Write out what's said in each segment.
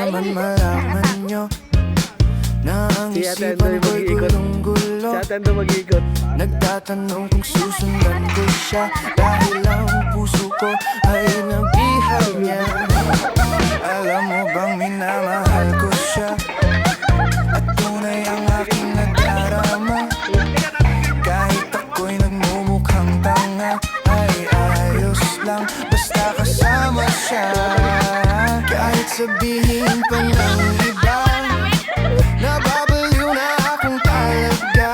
naman malaman nyo na ang isipan ko'y gulong-gulo. Nagtatanong kung susundan ko siya, dahil ang puso ko ay nabihag niya. Alam mo bang minamahal ko siya, at tunay ang aking nadarama. Kahit ako'y nagmumukhang tanga, ay ayos lang basta kasama siya. Kahit sabihin pa ng iba, nababaliw na akong talaga.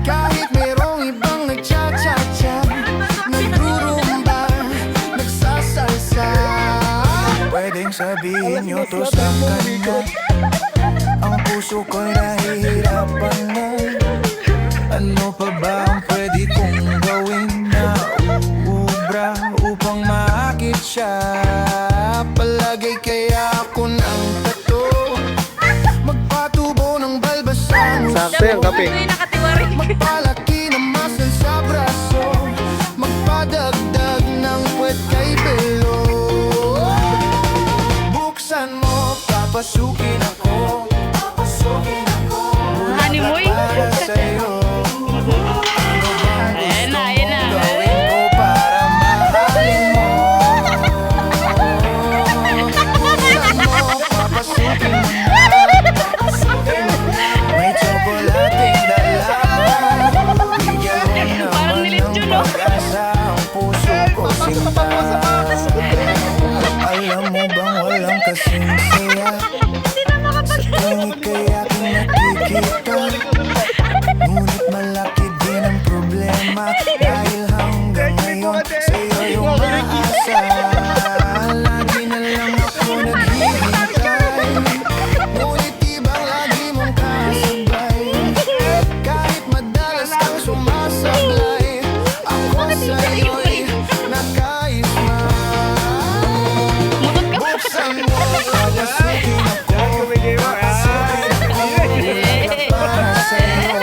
Kahit merong ibang nagcha-cha-cha, nagrurumba, nagsasalsa. Pwedeng sabihin nyo to sa kanya, ang puso ko'y nahihirapan na. Ano pa ba ang pwede kong gawin na uubra upang maakit siya? Palagay kaya ako ng tato, magpatubo ng balbasang uso, Sakto yung kape. magpalaki ng muscle sa braso, magpadagdag ng puwet kay Belo. Buksan mo, papasukin ako, Honeymoon? para sa'yo. Ayan na, ayan na. Gawin ko para mahalin mo. Buksan mo, papasukin mo na. May tsokolating dala. Bigyan mo Parang naman nilit ng yun, no? pag-asa ang puso ko sinta. Alam mo bang walang kasing saya sa tuwing ika'y aking nakikita? Ngunit malaki din ang problema, dahil hanggang ngayon sa'yo yung maasa. Lagi na lang ako naghihintay, ngunit ibang lagi mong kasabay. Kahit madalas kang sumasablay, ako sa'yo'y nakaisma. Buksan mo, papasukin ako, papasukin ako, para sa'yo.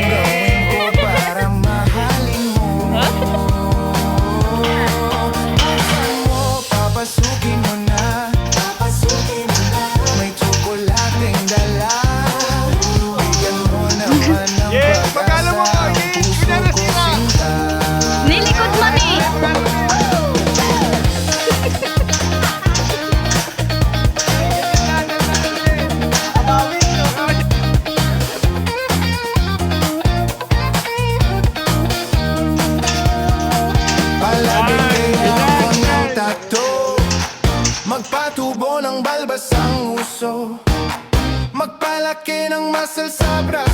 Gawin ko para mahalin mo. Buksan mo, papasukin mo na. May tsokolating dala. Bigyan mo naman ng pag-asa ang puso ko sinta. Nilikod mo ni. Palagi kaya ako ng tato, magpatubo ng balbasang uso, magpalaki ng muscle sa braso.